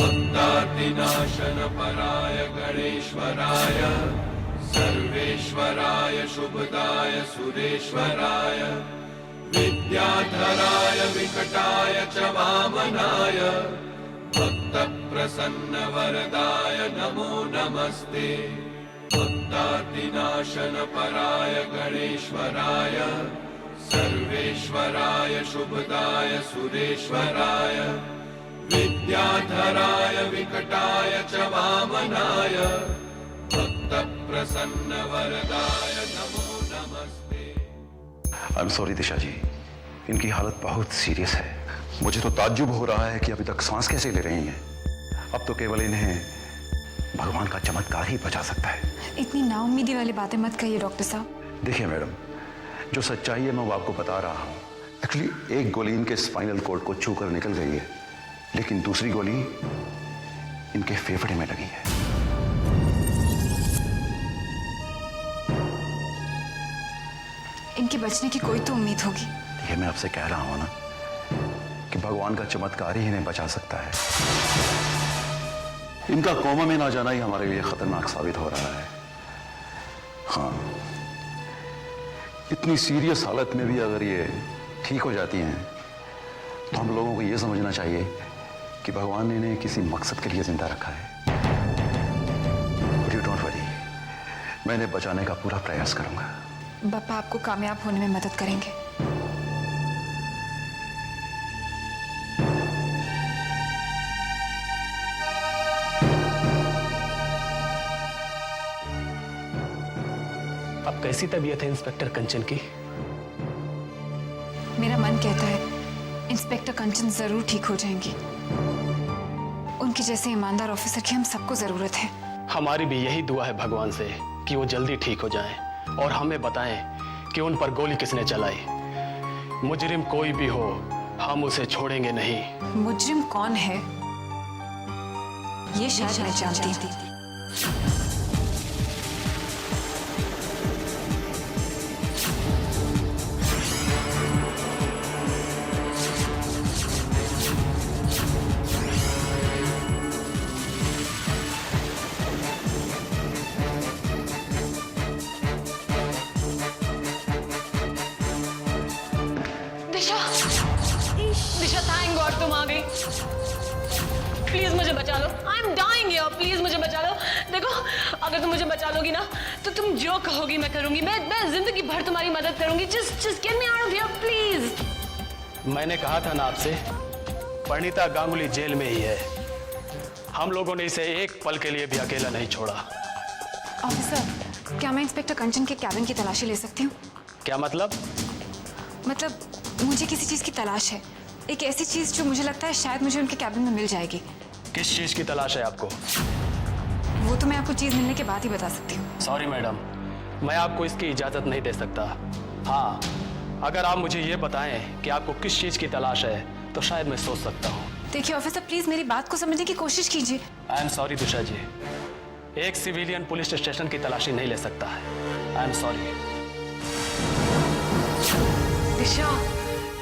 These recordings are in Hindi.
भक्तादिनाशनपराय गणेश्वराय सर्वेश्वराय शुभदाय सुरेश्वराय विद्याधराय विकटाय च वामनाय भक्तप्रसन्नवरदाय नमो नमस्ते। भक्तादिनाशनपराय गणेश्वराय सर्वेश्वराय शुभदाय सुरेश्वराय विद्याधराय विकटाय च वामनाय भक्तप्रसन्नवरदाय नमो नमस्ते। आई एम सॉरी दिशा जी, इनकी हालत बहुत सीरियस है। मुझे तो ताज्जुब हो रहा है कि अभी तक सांस कैसे ले रही हैं। अब तो केवल इन्हें भगवान का चमत्कार ही बचा सकता है। इतनी नाउम्मीदी वाली बातें मत कहिए डॉक्टर साहब। देखिए मैडम, जो सच्चाई है मैं वो आपको बता रहा हूँ। एक्चुअली एक गोली इनके स्पाइनल कॉर्ड को छू कर निकल गई है, लेकिन दूसरी गोली इनके फेफड़े में लगी है। इनके बचने की कोई तो उम्मीद होगी। ये मैं आपसे कह रहा हूं ना कि भगवान का चमत्कार ही इन्हें बचा सकता है। इनका कोमा में ना जाना ही हमारे लिए खतरनाक साबित हो रहा है। हाँ, इतनी सीरियस हालत में भी अगर ये ठीक हो जाती हैं तो हम लोगों को ये समझना चाहिए कि भगवान ने इन्हें किसी मकसद के लिए जिंदा रखा है। बट यू डोंट वरी, मैं इन्हें बचाने का पूरा प्रयास करूंगा। बापा आपको कामयाब होने में मदद करेंगे। अब कैसी तबीयत है इंस्पेक्टर कंचन की? मेरा मन कहता है इंस्पेक्टर कंचन जरूर ठीक हो जाएंगी। उनकी जैसे ईमानदार ऑफिसर की हम सबको जरूरत है। हमारी भी यही दुआ है भगवान से कि वो जल्दी ठीक हो जाएं और हमें बताएं कि उन पर गोली किसने चलाई। मुजरिम कोई भी हो, हम उसे छोड़ेंगे नहीं। मुजरिम कौन है ये शायद मैं जानती थी। दिशा, थैंक गॉड तुम आ गई। प्लीज मुझे बचा लो। I am dying here, please मुझे बचा लो। देखो, अगर तुम मुझे बचा लोगी ना तो तुम जो कहोगी मैं करूंगी। मैं जिंदगी भर तुम्हारी मदद करूंगी। Just get me out of here please. मैंने कहा था ना आपसे, परिणीता गांगुली जेल में ही है। हम लोगों ने इसे एक पल के लिए भी अकेला नहीं छोड़ा। ऑफिसर, क्या मैं इंस्पेक्टर कंचन के कैबिन की तलाशी ले सकती हूँ? क्या मतलब? मतलब मुझे किसी चीज की तलाश है, एक ऐसी चीज जो मुझे लगता है शायद मुझे उनके कैबिन में मिल जाएगी। किस चीज की तलाश है आपको? वो तो मैं आपको चीज मिलने के बाद ही बता सकती हूँ। सॉरी मैडम, मैं आपको इसकी इजाजत नहीं दे सकता। हाँ, अगर आप मुझे ये बताएं कि आपको किस चीज की तलाश है तो शायद मैं सोच सकता हूँ। देखिए ऑफिसर, प्लीज मेरी बात को समझने की कोशिश कीजिए। आई एम सॉरी दिशा जी, एक सिविलियन पुलिस स्टेशन की तलाशी नहीं ले सकता है। I am sorry. दिशा,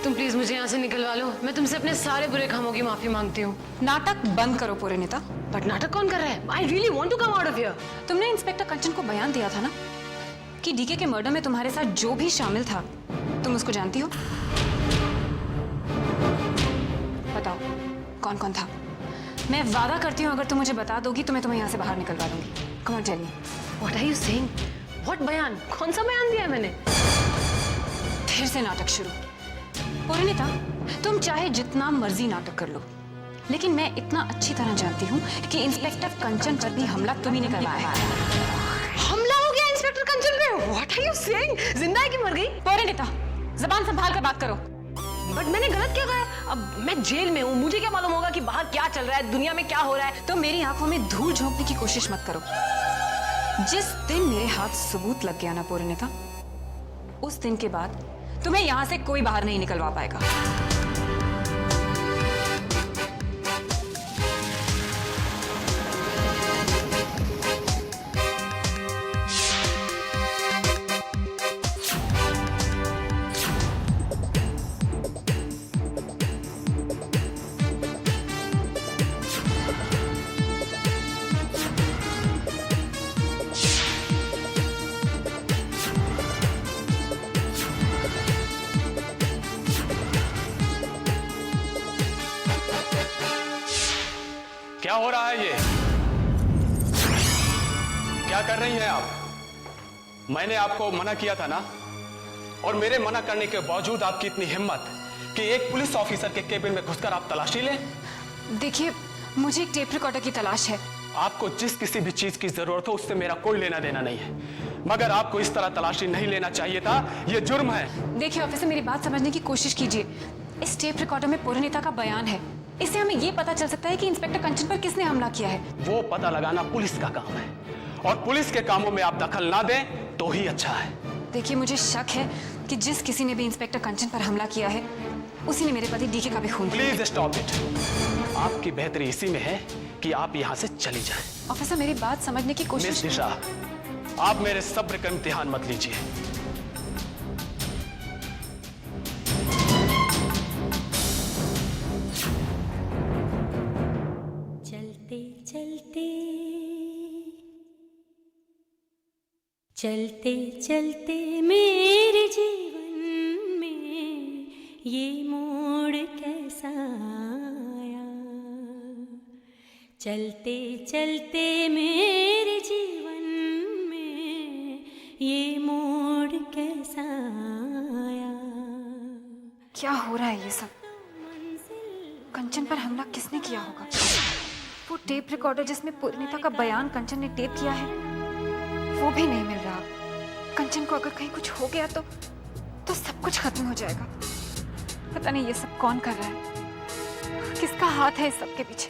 तुम प्लीज मुझे यहाँ से निकलवा लो। मैं तुमसे अपने सारे बुरे कामों की माफी मांगती हूँ। नाटक बंद करो परिणीता। बट नाटक कौन कर रहा है? I really want to come out of here. तुमने इंस्पेक्टर कंचन को बयान दिया था ना कि डीके के मर्डर में तुम्हारे साथ जो भी शामिल था तुम उसको जानती हो। बताओ कौन कौन था? मैं वादा करती हूँ अगर तुम मुझे बता दोगी तो मैं तुम्हें यहाँ से बाहर निकलवा दूंगी। Come on tell me. What are you saying? What बयान? कौन सा बयान दिया है मैंने? फिर से नाटक शुरू। परिणीता, तुम चाहे जितना मर्जी नाटक कर लो, लेकिन मैं इतना अच्छी तरह जानती हूँ कि इंस्पेक्टर कंचन पर भी हमला तुम ही ने करवाया है। हमला हो गया इंस्पेक्टर कंचन पे? What are you saying? जिंदा है कि मर गई? परिणीता, जबान संभाल कर बात करो। बट मैंने गलत क्या कहा है? अब मैं जेल में हूँ, मुझे क्या मालूम होगा कि बाहर क्या चल रहा है, दुनिया में क्या हो रहा है? तो मेरी आंखों में धूल झोंकने की कोशिश मत करो। जिस दिन मेरे हाथ सबूत लग गया ना परिणीता, उस दिन के बाद तुम्हें यहां से कोई बाहर नहीं निकलवा पाएगा। क्या कर रही हैं आप? मैंने आपको मना किया था ना, और मेरे मना करने के बावजूद आपकी इतनी हिम्मत कि एक पुलिस ऑफिसर के केबिन में घुसकर आप तलाशी लें। देखिए, मुझे एक टेप रिकॉर्डर की तलाश है। आपको जिस किसी भी चीज की जरूरत हो उससे मेरा कोई लेना देना नहीं है, मगर आपको इस तरह तलाशी नहीं लेना चाहिए था। यह जुर्म है। देखिए ऑफिसर, मेरी बात समझने की कोशिश कीजिए। इस टेप रिकॉर्डर में पूर्णिता का बयान है। इससे हमें ये पता चल सकता है कि इंस्पेक्टर कंचन पर किसने हमला किया है। वो पता लगाना पुलिस का काम है, और पुलिस के कामों में आप दखल ना दें तो ही अच्छा है। देखिए, मुझे शक है कि जिस किसी ने भी इंस्पेक्टर कंचन पर हमला किया है उसी ने मेरे पति डीके का भी खून किया। Please stop it. आपकी बेहतरी इसी में है कि आप यहाँ से चली जाएं। ऑफिसर, मेरी बात समझने की मिस कोशिश। दिशा, आप मेरे सब्र का इम्तिहान मत लीजिए। चलते चलते चलते चलते मेरे जीवन में ये मोड़ कैसा आया। चलते चलते मेरे जीवन में ये मोड़ कैसा आया। क्या हो रहा है ये सब? कंचन पर हमला किसने किया होगा? वो टेप रिकॉर्डर जिसमें पूर्णिता का बयान कंचन ने टेप किया है वो भी नहीं मिल रहा। कंचन को अगर कहीं कुछ हो गया तो सब कुछ खत्म हो जाएगा। पता नहीं ये सब कौन कर रहा है, किसका हाथ है इस सब के पीछे।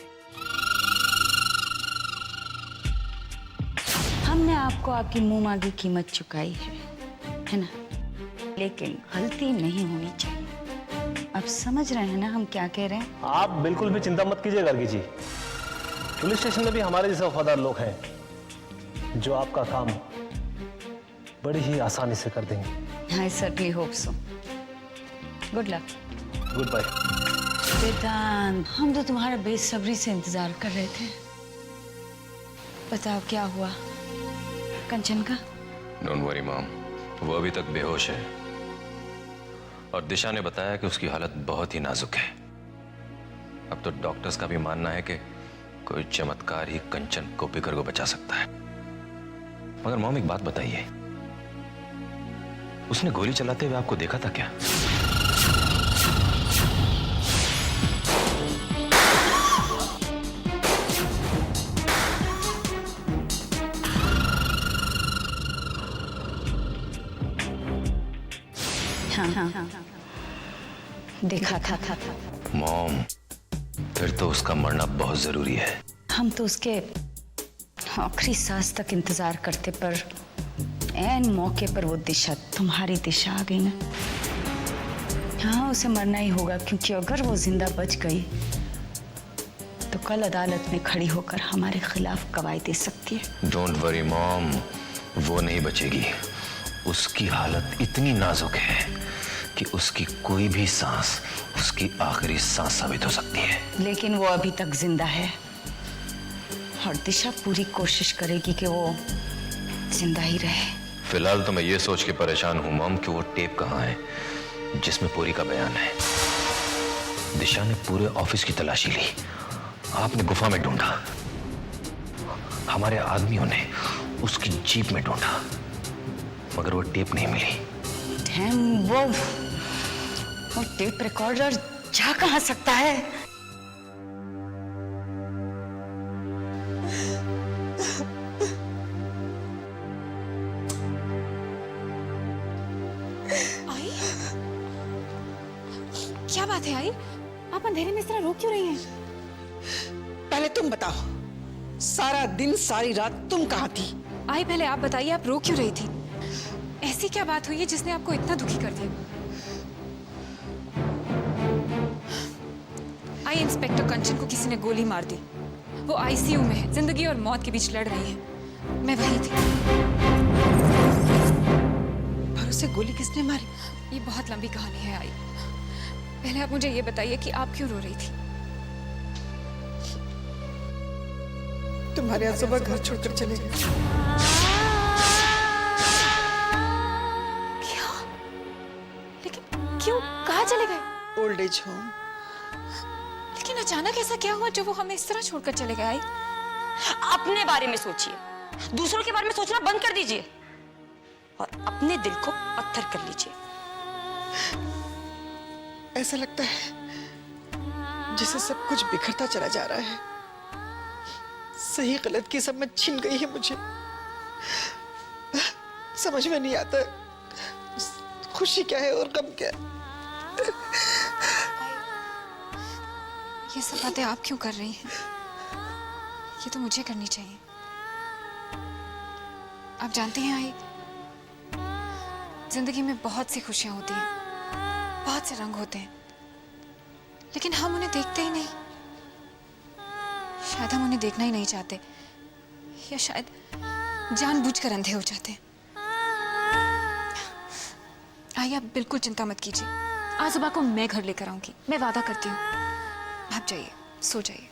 हमने आपको आपकी मुंह मांगी कीमत चुकाई है ना? लेकिन गलती नहीं होनी चाहिए। अब समझ रहे हैं ना हम क्या कह रहे हैं? आप बिल्कुल भी चिंता मत कीजिए गर्गी जी। पुलिस स्टेशन में भी हमारे जैसे वफादार लोग हैं जो आपका काम बड़ी ही आसानी से कर देंगे। I certainly hope so. Good luck. Goodbye. Vedant, हम तो तुम्हारा बेसब्री से इंतजार कर रहे थे। बताओ क्या हुआ कंचन का? डोंट वरी मॉम, वो अभी तक बेहोश है, और दिशा ने बताया कि उसकी हालत बहुत ही नाजुक है। अब तो डॉक्टर्स का भी मानना है कि कोई चमत्कार ही कंचन कोप्पिकर को बचा सकता है। मगर मॉम, एक बात बताइए, उसने गोली चलाते हुए आपको देखा था क्या? हाँ, देखा था। मॉम, फिर तो उसका मरना बहुत जरूरी है। हम तो उसके आखिरी सांस तक इंतजार करते, पर ऐन मौके पर वो दिशा, तुम्हारी दिशा आ गई ना। हाँ, उसे मरना ही होगा, क्योंकि अगर वो जिंदा बच गई तो कल अदालत में खड़ी होकर हमारे खिलाफ गवाही दे सकती है। डोंट वरी मॉम, वो नहीं बचेगी। उसकी हालत इतनी नाजुक है कि उसकी कोई भी सांस उसकी आखिरी सांस साबित हो सकती है। लेकिन वो अभी तक जिंदा है, और दिशा पूरी कोशिश करेगी कि वो जिंदा ही रहे। फिलहाल तो मैं ये सोच के परेशान हूं मॉम कि वो टेप कहाँ है जिसमें पूरी का बयान है। दिशा ने पूरे ऑफिस की तलाशी ली, आपने गुफा में ढूंढा, हमारे आदमियों ने उसकी जीप में ढूंढा, मगर वो टेप नहीं मिली। डैम, वो टेप रिकॉर्डर जा कहाँ सकता है? आई? क्या बात है आई? आप अंधेरे में इस तरह रो क्यों रही हैं? पहले तुम बताओ, सारा दिन सारी रात तुम कहाँ थी? आई, पहले आप बताइए, आप रो क्यों रही थी? ऐसी क्या बात हुई है जिसने आपको इतना दुखी कर दिया? आई, इंस्पेक्टर कंचन को किसी ने गोली मार दी। वो आईसीयू में है, जिंदगी और मौत के बीच लड़ रही है। मैं वही थी। और उसे गोली किसने मारी? ये बहुत लंबी कहानी है आई। पहले आप मुझे ये बताइए कि आप क्यों रो रही थी? तुम्हारे आजोबा घर छोड़कर चले गए। क्या? लेकिन क्यों? कहाँ चले गए? Old age home. लेकिन अचानक ऐसा क्या हुआ जो वो हमें इस तरह छोड़कर चले गए? आई, अपने बारे में सोचिए, दूसरों के बारे में सोचना बंद कर दीजिए और अपने दिल को पत्थर कर लीजिए। ऐसा लगता है जैसे सब कुछ बिखरता चला जा रहा है। सही गलत की समझ छिन गई है मुझे। समझ में नहीं आता खुशी क्या है और गम क्या है। ये सब बातें आप क्यों कर रही हैं? ये तो मुझे करनी चाहिए। आप जानती हैं आई, जिंदगी में बहुत सी खुशियां होती हैं, बहुत से रंग होते हैं, लेकिन हम उन्हें देखते ही नहीं। शायद हम उन्हें देखना ही नहीं चाहते, या शायद जानबूझकर अंधे हो जाते हैं। आई, आप बिल्कुल चिंता मत कीजिए। आज सुबह को मैं घर लेकर आऊंगी, मैं वादा करती हूँ। आप जाइए, सो जाइए।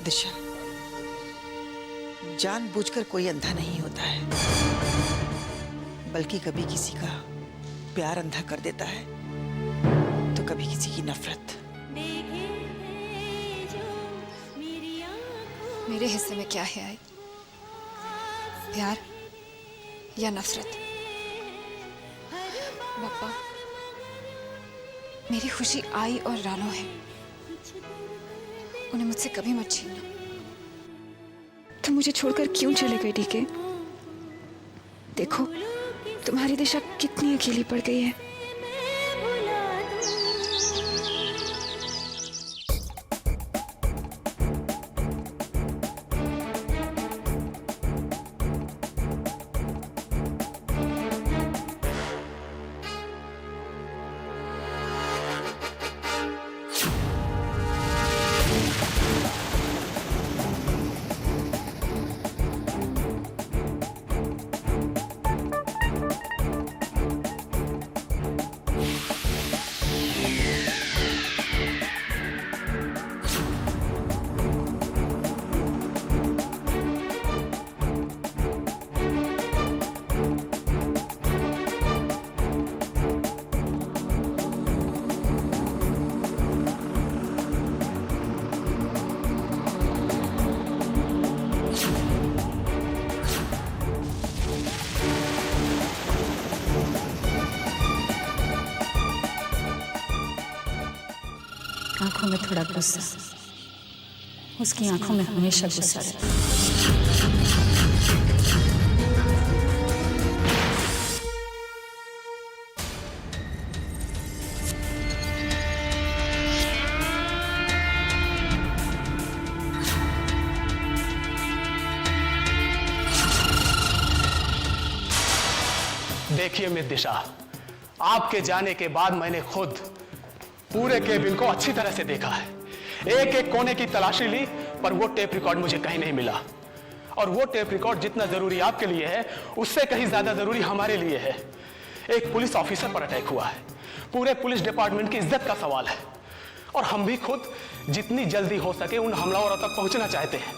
दिशा, जानबूझकर कोई अंधा नहीं होता है, बल्कि कभी किसी का प्यार अंधा कर देता है तो कभी किसी की नफरत। मेरे हिस्से में क्या है आई? प्यार या नफरत? पापा, मेरी खुशी आई और रानो है, उन्हें मुझसे कभी मत छीनना। तुम मुझे छोड़कर क्यों चले गए डीके? देखो तुम्हारी दिशा कितनी अकेली पड़ गई है। आंखों में थोड़ा गुस्सा, उसकी आंखों में हमेशा गुस्सा रहता है। देखिए मिस दिशा, आपके जाने के बाद मैंने खुद पूरे केबिन को अच्छी तरह से देखा है। एक एक कोने की तलाशी ली, पर वो टेप रिकॉर्ड मुझे कहीं नहीं मिला। और वो टेप रिकॉर्ड जितना जरूरी आपके लिए है, उससे कहीं ज्यादा जरूरी हमारे लिए है। एक पुलिस ऑफिसर पर अटैक हुआ है, पूरे पुलिस डिपार्टमेंट की इज्जत का सवाल है, और हम भी खुद जितनी जल्दी हो सके उन हमलावरों तक पहुंचना चाहते हैं।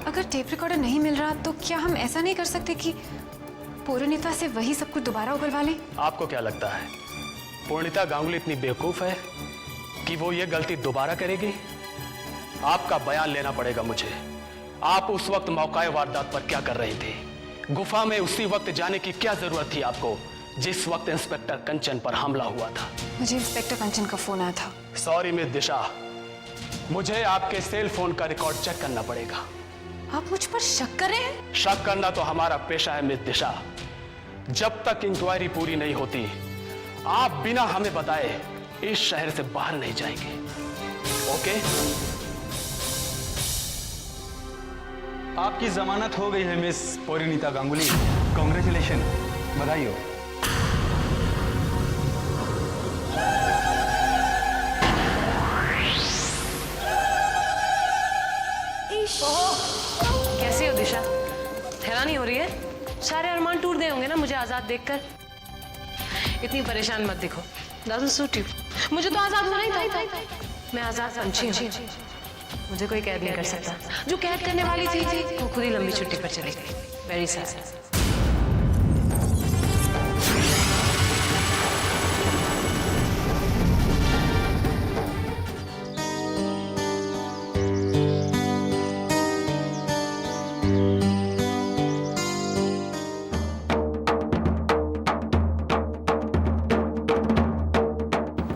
अगर टेप रिकॉर्डर नहीं मिल रहा तो क्या हम ऐसा नहीं कर सकते कि पूर्णिता से वही सब कुछ दोबारा उगलवा लें? आपको क्या लगता है पूर्णिता गांगुली इतनी बेवकूफ है कि वो ये गलती दोबारा करेगी? आपका बयान लेना पड़ेगा मुझे। आप उस वक्त मौका वारदात पर क्या कर रही थी? गुफा में उसी वक्त जाने की क्या जरूरत थी आपको, जिस वक्त इंस्पेक्टर कंचन पर हमला हुआ था? मुझे इंस्पेक्टर कंचन का फोन आया था। सॉरी मिस दिशा, मुझे आपके सेल फोन का रिकॉर्ड चेक करना पड़ेगा। आप मुझ पर शक कर रहे हैं? शक करना तो हमारा पेशा है मिस दिशा। जब तक इंक्वायरी पूरी नहीं होती, आप बिना हमें बताए इस शहर से बाहर नहीं जाएंगे। ओके? आपकी जमानत हो गई है मिस परिणीता गांगुली। कांग्रेचुलेशन, बधाई हो। कैसी हो दिशा? हैरानी हो रही है? सारे अरमान टूट गए होंगे ना मुझे आजाद देखकर। इतनी परेशान मत दिखो। Doesn't suit you. मुझे तो आजाद होना ही था। मैं आजाद पंछी हूँ, मुझे कोई कैद नहीं कर सकता। जो कैद करने वाली थी वो खुद ही लंबी छुट्टी पर चली गई। Very sad.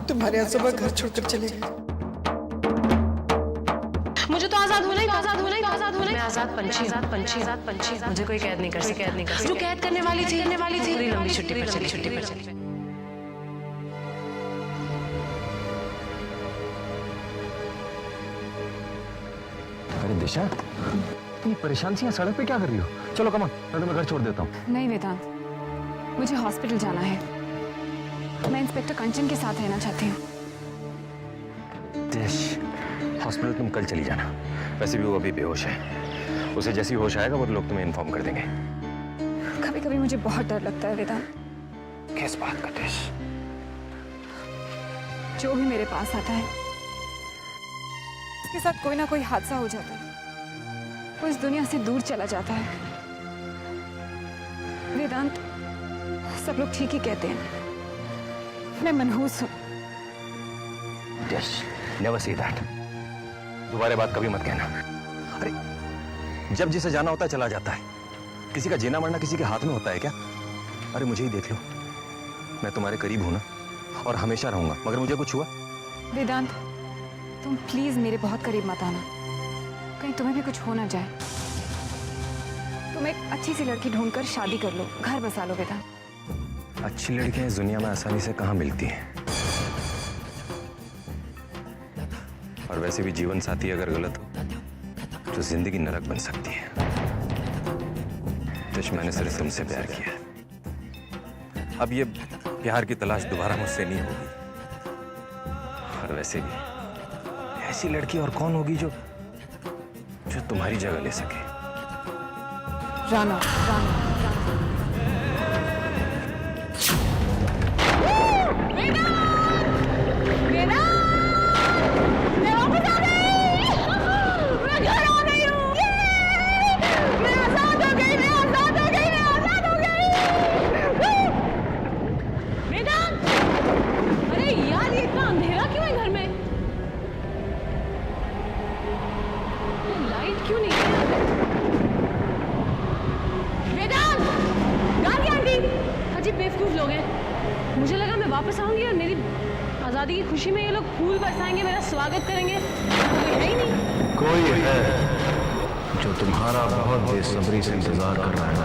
तुम्हारे यहाँ सुबह घर छोड़कर चले गए। मुझे तो आजाद होना ही, आजाद होना ही, आजाद होना ही। मैं आजाद पंछी, आजाद पंछी, आजाद पंछी। मुझे कोई कैद नहीं कर सकता, कैद नहीं कर सकता। जो कैद करने वाली थी, पूरी लंबी छुट्टी पर चली, छुट्टी पर चली। अरे दिशा, तुम परेशान सी सड़क पे क्या कर रही हो? चलो कमान, मैं तुम्हें घर छोड़ देता हूँ। नहीं वेदांत, मुझे हॉस्पिटल जाना है। मैं इंस्पेक्टर कंचन के साथ रहना चाहती हूँ। हॉस्पिटल तुम कल चली जाना। वैसे भी वो अभी बेहोश है। उसे जैसी होश आएगा वो लोग तुम्हें इन्फॉर्म कर देंगे। कभी कभी मुझे बहुत डर लगता है वेदांत। किस बात का टेश? जो भी मेरे पास आता है उसके साथ कोई ना कोई हादसा हो जाता है, वो इस दुनिया से दूर चला जाता है। वेदांत, सब लोग ठीक ही कहते हैं, मैं मनहूस हूं। Yes, never say that. दोबारा बात कभी मत कहना। अरे जब जिसे जाना होता है चला जाता है। किसी का जीना मरना किसी के हाथ में होता है क्या? अरे मुझे ही देख लो, मैं तुम्हारे करीब हूं ना, और हमेशा रहूंगा। मगर मुझे कुछ हुआ? वेदांत, तुम प्लीज मेरे बहुत करीब मत आना, कहीं तुम्हें भी कुछ हो ना जाए। तुम एक अच्छी सी लड़की ढूंढकर शादी कर लो, घर बसा लो वेदांत। अच्छी लड़कियां इस दुनिया में आसानी से कहां मिलती हैं? और वैसे भी जीवन साथी अगर गलत हो तो जिंदगी नरक बन सकती है। तो मैंने सिर्फ तुमसे प्यार किया। अब ये प्यार की तलाश दोबारा मुझसे नहीं होगी। और वैसे भी ऐसी लड़की और कौन होगी जो तुम्हारी जगह ले सके? राना, राना, बेवकूफ लोग हैं। मुझे लगा मैं वापस आऊंगी और मेरी आजादी की खुशी में ये लोग फूल बरसाएंगे, मेरा स्वागत करेंगे। कोई है ही नहीं। कोई है जो तुम्हारा बहुत बेसब्री से इंतजार कर रहा है।